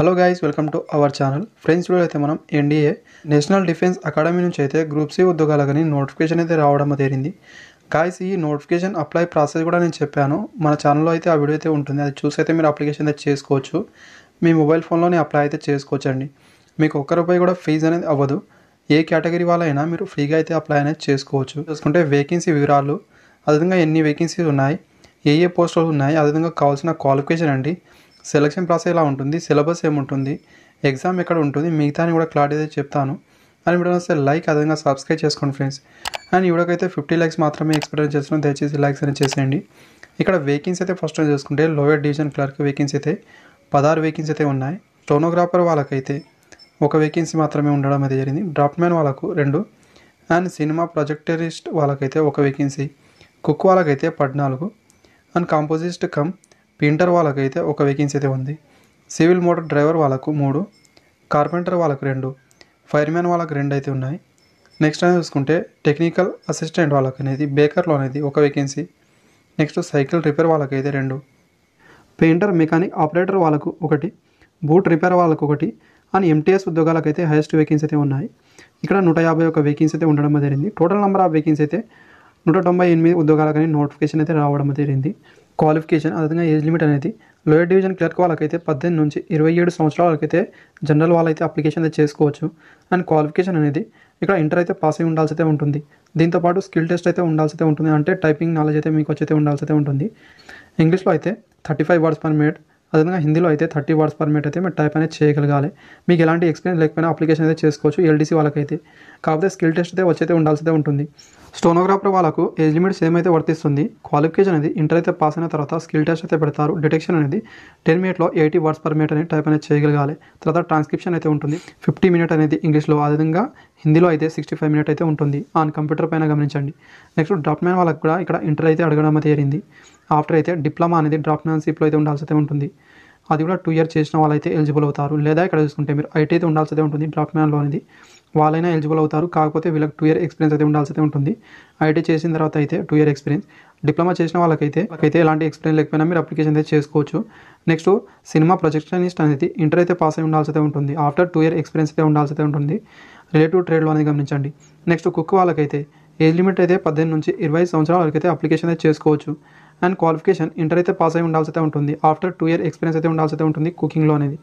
Hello guys, welcome to our channel. Friends, video అయితే మనం NDA national defence academy నుంచి అయితే గ్రూప్ సి ఉద్యోగాలకని నోటిఫికేషన్ అయితే రావడం జరిగింది. గాయస్, ఈ నోటిఫికేషన్ అప్లై ప్రాసెస్ కూడా నేను చెప్పాను. మన ఛానల్లో అయితే ఆ వీడియో అయితే ఉంటుంది. అది చూసి అయితే మీరు అప్లికేషన్ అయితే చేసుకోవచ్చు. మీ మొబైల్ ఫోన్లోనే అప్లై అయితే చేసుకోవచ్చు అండి. మీకు ₹1 కూడా ఫీజు అనేది అవ్వదు. ఏ కేటగిరీ వాళ్ళైనా మీరు ఫ్రీగా అయితే అప్లై అనేది చేసుకోవచ్చు. చూసుకుంటే వేకెన్సీ వివరాలు, అదేవిధంగా ఎన్ని వేకెన్సీలు ఉన్నాయి, ఏ పోస్టులు ఉన్నాయి, అదేవిధంగా కావాల్సిన క్వాలిఫికేషన్ అండి, సెలక్షన్ ప్రాసెస్ ఎలా ఉంటుంది, సిలబస్ ఏముంటుంది, ఎగ్జామ్ ఎక్కడ ఉంటుంది, మిగతాని కూడా క్లారిటీ అయితే చెప్తాను. అండ్ వీడియో వస్తే లైక్, అదేవిధంగా సబ్స్క్రైబ్ చేసుకోండి ఫ్రెండ్స్. అండ్ ఈ వీడియోకి అయితే 50 లైక్స్ మాత్రమే ఎక్స్పెక్ట్ చేస్తున్నాను. దయచేసి లైక్స్ అనేది చేసేయండి. ఇక్కడ వేకెన్సీ అయితే ఫస్ట్ చూసుకుంటే లోయర్ డివిజన్ క్లర్క్ వేకెన్సీ అయితే 16 వేకెన్సీ అయితే ఉన్నాయి. స్టోనోగ్రాఫర్ వాళ్ళకైతే 1 వేకెన్సీ మాత్రమే ఉండడం అయితే జరిగింది. డ్రాఫ్ట్ మ్యాన్ వాళ్ళకు 2, అండ్ సినిమా ప్రొజెక్టరిస్ట్ వాళ్ళకైతే 1 వేకెన్సీ, కుక్ వాళ్ళకైతే 14, అండ్ కాంపోజిస్ట్ కమ్ పెయింటర్ వాళ్ళకైతే 1 వేకెన్సీ అయితే ఉంది. సివిల్ మోటార్ డ్రైవర్ వాళ్ళకు 3, కార్పెంటర్ వాళ్ళకు 2, ఫైర్మ్యాన్ వాళ్ళకు 2 అయితే ఉన్నాయి. నెక్స్ట్ అనేది చూసుకుంటే టెక్నికల్ అసిస్టెంట్ వాళ్ళకి అనేది బేకర్లో అనేది 1 వేకెన్సీ. నెక్స్ట్ సైకిల్ రిపేర్ వాళ్ళకైతే 2, పెయింటర్ మెకానిక్ ఆపరేటర్ వాళ్ళకు 1, బూట్ రిపేర్ వాళ్ళకు 1, అండ్ ఎంటీఎస్ ఉద్యోగాలకైతే హైయెస్ట్ వేకెన్సీ అయితే ఉన్నాయి. ఇక్కడ 151 వేకెన్సీ అయితే ఉండడం జరిగింది. టోటల్ నెంబర్ ఆఫ్ వేకెన్సీ అయితే 198 ఉద్యోగాలకని నోటిఫికేషన్ అయితే రావడం జరిగింది. క్వాలిఫికేషన్, అదేవిధంగా ఏజ్ లిమిట్ అనేది లోయర్ డివిజన్ క్లర్క్ వాళ్ళకైతే 18 నుంచి 27 సంవత్సరాల వాళ్ళకైతే జనరల్ వాళ్ళైతే అప్లికేషన్ అయితే చేసుకోవచ్చు. అండ్ క్వాలిఫికేషన్ అనేది ఇక్కడ ఇంటర్ అయితే పాస్ అయి ఉండాల్సి అయితే ఉంటుంది. దీంతోపాటు స్కిల్ టెస్ట్ అయితే ఉండాల్సి అయితే ఉంటుంది. అంటే టైపింగ్ నాలెడ్జ్ అయితే మీకు వచ్చి అయితే ఉండాల్సి అయితే ఉంటుంది. ఇంగ్లీష్లో అయితే 35 వర్డ్స్ పర్ మినిట్, అదేవిధంగా హిందీలో అయితే 30 వర్డ్స్ పర్ మినిట్ అయితే మీరు టైప్ అనేది చేయగలగాలి. మీకు ఎలాంటి ఎక్స్పీరియన్స్ లేకపోయినా అప్లికేషన్ అయితే చేసుకోవచ్చు ఎల్డీసీ వాళ్ళకైతే. కాకపోతే స్కిల్ టెస్ట్ అయితే వచ్చి అయితే ఉండాల్సి అయితే ఉంటుంది. స్టోనోగ్రాఫర్ వాళ్ళకు ఏజ్ లిమిట్ సేమ్ అయితే వర్తిస్తుంది. క్వాలిఫికేషన్ అనేది ఇంటర్ అయితే పాస్ అయిన తర్వాత స్కిల్ టెస్ట్ అయితే పెడతారు. డిటెక్షన్ అనేది 10 మినిట్లో 80 వర్డ్స్ పర్ మినిట్ అనేది టైప్ అనేది చేయగలగాలి. తర్వాత ట్రాన్స్క్రిప్షన్ అయితే ఉంటుంది. 50 మినిట్ అనేది ఇంగ్లీష్లో, అదేవిధంగా హిందీలో అయితే 65 మినిట్ అయితే ఉంటుంది. ఆన్ కంప్యూటర్ పైన గమనించండి. నెక్స్ట్ డ్రాఫ్ట్ మ్యాన్ వాళ్ళకి కూడా ఇక్కడ ఇంటర్ అయితే అడగడం అయితే జరిగింది. ఆఫ్టర్ అయితే డిప్లొమా అనేది డ్రాఫ్ట్ మ్యాన్షిప్లో అయితే ఉండాల్సి అయితే ఉంటుంది. అది కూడా 2 ఇయర్స్ చేసిన వాళ్ళైతే ఎలిజిబుల్ అవుతారు. లేదా ఇక్కడ చూసుకుంటే మీరు ఐటీ అయితే ఉండాల్సి అయితే ఉంటుంది. డ్రాఫ్ట్ మ్యాన్లో అనేది వాళ్ళైనా ఎలిజిబుల్ అవుతారు. కాకపోతే వీళ్ళకి 2 ఇయర్ ఎక్స్పీరియన్స్ అయితే ఉండాల్సి అయితే ఉంటుంది. ఐటీ చేసిన తర్వాత అయితే 2 ఇయర్ ఎక్స్పీరియన్స్. డిప్లొమా చేసిన వాళ్ళకైతే ఎలాంటి ఎక్స్పీరియన్స్ లేకపోయినా మీరు అప్లికేషన్ అయితే చేసుకోవచ్చు. నెక్స్ట్ సినిమా ప్రొజెక్షనిస్ట్ అనేది ఇంటర్ అయితే పాస్ అయి ఉండాల్సి అయితే ఉంటుంది. ఆఫ్టర్ 2 ఇయర్ ఎక్స్పీరియన్స్ అయితే ఉండాల్సి అయితే ఉంటుంది. రిలేటివ్ ట్రేడ్లో అనేది గమనించండి. నెక్స్ట్ కుక్ వాళ్ళకైతే ఏజ్ లిమిట్ అయితే 18 నుంచి 20 సంవత్సరాల వరకు అయితే అప్లికేషన్ అయితే చేసుకోవచ్చు. అండ్ క్వాలిఫికేషన్ ఇంటర్ అయితే పాస్ అయి ఉండాల్సి అయితే ఉంటుంది. ఆఫ్టర్ 2 ఇయర్ ఎక్స్పీరియన్స్ అయితే ఉండాల్సి అయితే ఉంటుంది కుకింగ్లో అనేది.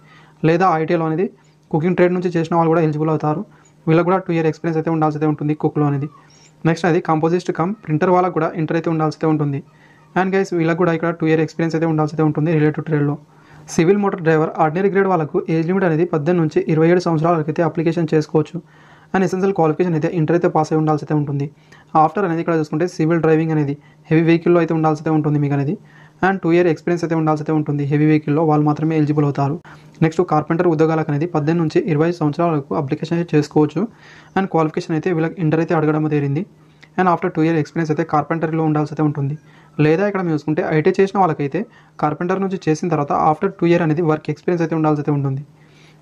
లేదా ఐటీలో అనేది కుకింగ్ ట్రేడ్ నుంచి చేసిన వాళ్ళు కూడా ఎలిజిబుల్ అవుతారు. వీళ్ళకి కూడా 2 ఇయర్ ఎక్స్పీరియన్స్ అయితే ఉండాల్సి అయితే ఉంటుంది కుక్లో అనేది. నెక్స్ట్ అది కాంపోజిస్ట్ కమ్ ప్రింటర్ వాళ్ళకు కూడా ఇంటర్ అయితే ఉండాల్సి అయితే ఉంటుంది. అండ్ గైస్, వీళ్ళకి కూడా ఇక్కడ 2 ఇయర్ ఎక్స్పీరియన్స్ అయితే ఉండాల్సి అయితే ఉంటుంది రిలేటివ్ ట్రేడ్లో. Civil motor driver ordinary grade వాళ్ళకు ఏజ్ లిమిట్ అనేది 18 నుంచి 27 సంవత్సరాల వరకు అయితే అప్లికేషన్ చేసుకోవచ్చు. అండ్ ఎసెన్షియల్ క్వాలిఫికేషన్ అయితే ఇంటర్ అయితే పాస్ అయి ఉండాల్సి అయితే ఉంటుంది. ఆఫ్టర్ అనేది ఇక్కడ చూసుకుంటే సివిల్ డ్రైవింగ్ అనేది హెవీ వెహికల్లో అయితే ఉండాల్సి అయితే ఉంటుంది మీకు అనేది. అండ్ 2 ఇయర్ ఎక్స్పీరియన్స్ అయితే ఉండాల్సి అయితే ఉంటుంది. హెవీ వెహికల్లో వాళ్ళు మాత్రమే ఎలిజిబుల్ అవుతారు. నెక్స్ట్ కార్పెంటర్ ఉద్యోగాలకు అనేది 18 నుంచి 20 సంవత్సరాల వరకు అప్లికేషన్ అయితే చేసుకోవచ్చు. అండ్ క్వాలిఫికేషన్ అయితే వీళ్ళకి ఇంటర్ అయితే అడగడం జరిగింది. అండ్ ఆఫ్టర్ 2 ఇయర్ ఎక్స్పీరియన్స్ అయితే కార్పెంటర్లో ఉండాల్సి అయితే ఉంటుంది. లేదా ఇక్కడ మీరు చూసుకుంటే ఐటీ చేసిన వాళ్ళకైతే కార్పెంటర్ నుంచి చేసిన తర్వాత ఆఫ్టర్ 2 ఇయర్ అనేది వర్క్ ఎక్స్పీరియన్స్ అయితే ఉండాల్సి అయితే ఉంటుంది.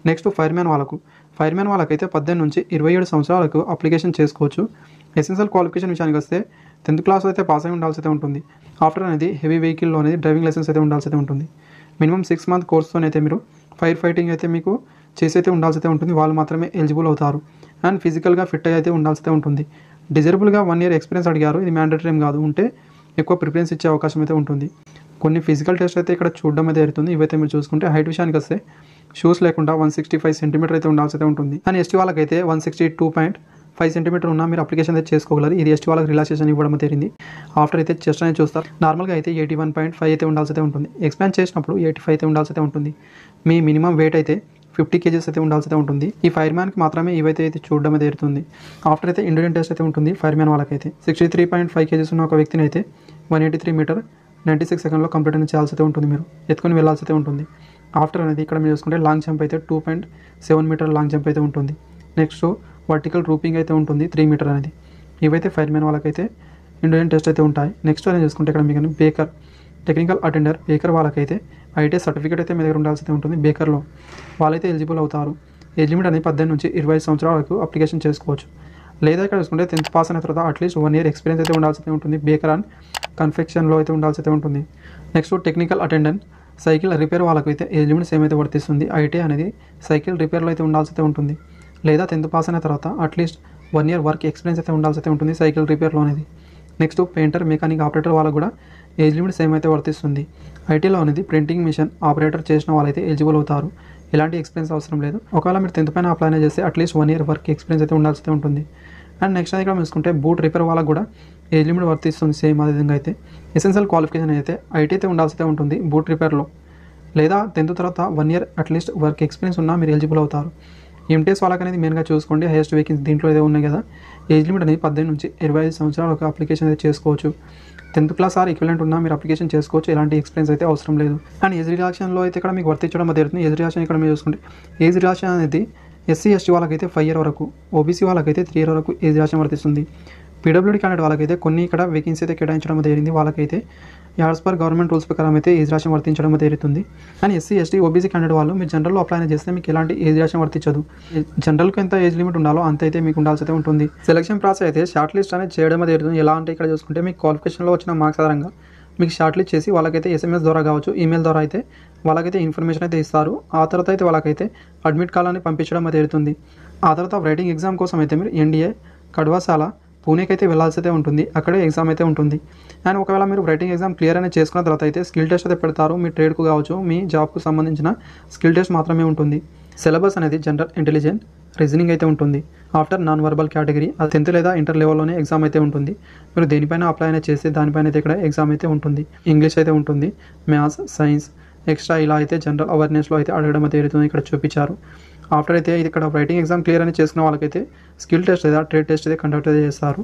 నెక్స్ట్ ఫైర్మ్యాన్ వాళ్ళకైతే 18 నుంచి 27 సంవత్సరాలకు అప్లికేషన్ చేసుకోవచ్చు. ఎసెన్షియల్ క్వాలిఫికేషన్ విషయానికి వస్తే 10th క్లాస్ అయితే పాస్ అయి ఉండాల్సి అయితే ఉంటుంది. ఆఫ్టర్ అనేది హెవీ వెహికల్లో అనేది డ్రైవింగ్ లైసెన్స్ అయితే ఉండాల్సి అయితే ఉంటుంది. మినిమం 6 మంత్ కోర్స్తోనైతే మీరు ఫైర్ ఫైటింగ్ అయితే మీకు చేసి అయితే ఉండాల్సి అయితే ఉంటుంది. వాళ్ళు మాత్రమే ఎలిజిబుల్ అవుతారు. అండ్ ఫిజికల్గా ఫిట్ అయితే ఉండాల్సి అయితే ఉంటుంది. డిజరబుల్గా 1 ఇయర్ ఎక్స్పీరియన్స్ అడిగారు. ఇది మ్యాండేటరీ ఏం కాదు. ఉంటే ఎక్కువ ప్రిఫరెన్స్ ఇచ్చే అవకాశం అయితే ఉంటుంది. కొన్ని ఫిజికల్ టెస్ట్ అయితే ఇక్కడ చూడడం అయితే జరుగుతుంది. ఇవైతే మీరు చూసుకుంటే హైట్ విషయానికి వస్తే షూస్ లేకుండా 165 సెంటీమీటర్ అయితే ఉండాల్సి అయితే ఉంటుంది. అండ్ ఎస్టీ వాళ్ళకైతే 162.5 సెంటీమీటర్ ఉన్న మీరు అప్లికేషన్ అయితే చేసుకోగలరు. ఇది ఎస్టీ వాళ్ళకి రిలాక్సేషన్ ఇవ్వడం జరిగింది. ఆఫ్టర్ అయితే చెస్ట్ అనేది చూస్తారు. నార్మల్గా అయితే 81.5 అయితే ఉండాల్సి అయితే ఉంటుంది. ఎక్స్పాండ్ చేసినప్పుడు 85 అయితే ఉండాల్సి అయితే ఉంటుంది. మీ మినిమం వెయిట్ అయితే 50 kgs అయితే ఉండాల్సి అయితే ఉంటుంది. ఈ ఫైర్మ్యాన్కి మాత్రమే ఇవైతే చూడడం అయితే జరుగుతుంది. ఆఫ్టర్ అయితే ఇండియన్ టెస్ట్ అయితే ఉంటుంది. ఫైర్మ్యాన్ వాళ్ళకైతే 63.5 kgs ఉన్న ఒక వ్యక్తిని అయితే 183 మీటర్ 96 సెకండ్లో కంప్లీట్ అనేది చేయాల్సి అయితే ఉంటుంది. మీరు ఎత్తుకొని వెళ్ళాల్సి అయితే ఉంటుంది. ఆఫ్టర్ అనేది ఇక్కడ మీరు చూసుకుంటే లాంగ్ జంప్ అయితే 2.7 మీటర్ లాంగ్ జంప్ అయితే ఉంటుంది. నెక్స్ట్ వర్టికల్ రూపింగ్ అయితే ఉంటుంది 3 మీటర్ అనేది. ఇవైతే ఫైర్మ్యాన్ వాళ్ళకైతే ఇండియన్ టెస్ట్ అయితే ఉంటాయి. నెక్స్ట్ అనేది చూసుకుంటే ఇక్కడ మీకు బేకర్ టెక్నికల్ అటెండర్ బేకర్ వాళ్ళకైతే ఐటీ సర్టిఫికేట్ అయితే మీ దగ్గర ఉండాల్సి అయితే ఉంటుంది. బేకర్లో వాళ్ళైతే ఎలిజిబుల్ అవుతారు. ఏజ్ లిమిట్ అనేది 18 నుంచి 20 సంవత్సరాల వరకు అప్లికేషన్ చేసుకోవచ్చు. లేదా ఇక్కడ చూసుకుంటే 10th పాస్ అయిన తర్వాత అట్లీస్ట్ 1 ఇయర్ ఎక్స్పీరియన్స్ అయితే ఉండాల్సి అయితే ఉంటుంది. బేకర్ అండ్ కన్ఫెక్షన్లో అయితే ఉండాల్సి అయితే ఉంటుంది. Next technical attendant cycle repair వాళ్ళకైతే ఏజ్ లిమిట్ సేమ్ అయితే వర్తిస్తుంది. ఐటీ అనేది సైకిల్ రిపేర్లో అయితే ఉండాల్సి అయితే ఉంటుంది, లేదా 10th పాస్ అయిన తర్వాత అట్లీస్ట్ 1 year వర్క్ ఎక్స్పీరియన్స్ అయితే ఉండాల్సి అయితే ఉంటుంది సైకిల్ రిపేర్లో అనేది. నెక్స్ట్ పెయింటర్, మెకానిక్, ఆపరేటర్ వాళ్ళకు కూడా ఏజ్ లిమిట్ సేమ్ అయితే వర్తిస్తుంది. ఐటీలో అనేది ప్రింటింగ్ మిషన్ ఆపరేటర్ చేసిన వాళ్ళైతే ఎలిజిబుల్ అవుతారు. ఎలాంటి ఎక్స్పీరియన్స్ అవసరం లేదు. ఒకవేళ మీరు 10th పైన అప్లై చేస్తే అట్లీస్ట్ 1 year వర్క్ ఎక్స్పీరియన్స్ అయితే ఉండాల్సి అయితే ఉంటుంది. అండ్ నెక్స్ట్ అది ఇక్కడ చూసుకుంటే బూట్ రిపేర్ వాళ్ళకు కూడా ఏజ్ లిమిట్ వర్తిస్తుంది సేమ్ అదే విధంగా అయితే. ఎసెన్షియల్ క్వాలిఫికేషన్ అయితే ఐటీ అయితే ఉండాల్సి అయితే ఉంటుంది బూట్ రిపేర్లో, లేదా 10th తర్వాత 1 year అట్లీస్ట్ వర్క్ ఎక్స్పీరియన్స్ ఉన్నా మీరు ఎలిజిబుల్ అవుతారు. ఎంటీఎస్ వాళ్ళకి అనేది మెయిన్గా చూసుకోండి. హైయెస్ట్ వేకెన్సీ దీంట్లో ఏదో ఉన్నాయి కదా. ఏజ్ లిమిట్ అనేది 18 నుంచి 25 సంవత్సరాలు ఒక అప్లికేషన్ అయితే చేసుకోవచ్చు. 10th క్లాస్ ఆర్ ఈక్వలెంట్ ఉన్నా మీరు అప్లికేషన్ చేసుకోవచ్చు. ఎలాంటి ఎక్స్పీరియన్స్ అయితే అవసరం లేదు. అండ్ ఏజ్ రిలాక్షన్లో అయితే ఇక్కడ మీకు వర్తించడం జరుగుతుంది. ఏజ్ రిలాక్షన్ ఇక్కడ మీరు చూసుకుంటే ఏజ్ రిలాక్షన్ అనేది ఎస్సీ ఎస్టీ వాళ్ళకైతే 5 year వరకు, ఓబీసీ వాళ్ళకైతే 3 year వరకు ఏజ్ రిలాక్షన్ వర్తిస్తుంది. పీడబ్ల్యూడీ క్యాండిడేట్ వాళ్ళకైతే కొన్ని ఇక్కడ వేకెన్సీ అయితే కేటాయించడం జరిగింది. వాళ్ళకైతే యాడ్స్ పర్ గవర్నమెంట్ రూల్స్ ప్రకారం అయితే ఏజ్ రిలాక్షన్ వర్తించడం జరుగుతుంది. And SC ST OBC candidate వాళ్ళు మీరు జనరల్లో అప్లై చేస్తే మీకు ఎలాంటి ఏజ్ రిలాక్షన్ వర్తించదు. జనరల్కి ఎంత ఏజ్ లిమిట్ ఉండాలో అంత అయితే మీకు ఉండాల్సి అయితే ఉంటుంది. సెలక్షన్ ప్రాసెస్ అయితే షార్ట్ లిస్ట్ అనేది చేయడం జరుగుతుంది. ఎలా అంటే ఇక్కడ చూసుకుంటే మీకు క్వాలిఫికేషన్లో వచ్చిన మార్క్స్ ఆధారంగా మీకు షార్ట్ లిస్ట్ చేసి వాళ్ళకైతే SMS ద్వారా కావచ్చు, ఈమెయిల్ ద్వారా అయితే వాళ్ళకైతే ఇన్ఫర్మేషన్ అయితే ఇస్తారు. ఆ తర్వాత అయితే వాళ్ళకైతే అడ్మిట్ కాల్ పంపించడం జరుగుతుంది. ఆ తర్వాత రైటింగ్ ఎగ్జామ్ కోసం అయితే మీరు NDA కడ్వాసాల పూణేకి అయితే వెళ్ళాల్సి అయితే ఉంటుంది. అక్కడే ఎగ్జామ్ అయితే ఉంటుంది. అండ్ ఒకవేళ మీరు రైటింగ్ ఎగ్జామ్ క్లియర్ అనేది చేసుకున్న తర్వాత అయితే స్కిల్ టెస్ట్ అయితే పెడతారు. మీ ట్రేడ్కు కావచ్చు, మీ జాబ్కు సంబంధించిన స్కిల్ టెస్ట్ మాత్రమే ఉంటుంది. సిలబస్ అనేది జనరల్ ఇంటెలిజెన్స్, రీజనింగ్ అయితే ఉంటుంది. ఆఫ్టర్ నాన్ వర్బల్ కేటగిరీ అది 10th లేదా ఇంటర్ లెవెల్లోనే ఎగ్జామ్ అయితే ఉంటుంది. మీరు దేనిపైన అప్లై అయినా చేస్తే దానిపైన అయితే ఇక్కడ ఎగ్జామ్ అయితే ఉంటుంది. ఇంగ్లీష్ అయితే ఉంటుంది, మ్యాథ్స్, సైన్స్, ఎక్స్ట్రా ఇలా అయితే జనరల్ అవేర్నెస్లో అయితే అడగడం అయితే జరుగుతుంది. ఇక్కడ చూపించారు. ఆఫ్టర్ అయితే ఇది ఇక్కడ రైటింగ్ ఎగ్జామ్ క్లియర్ అని చేసుకున్న వాళ్ళకైతే స్కిల్ టెస్ట్ లేదా ట్రేడ్ టెస్ట్ అయితే కండక్ట్ అయితే చేస్తారు.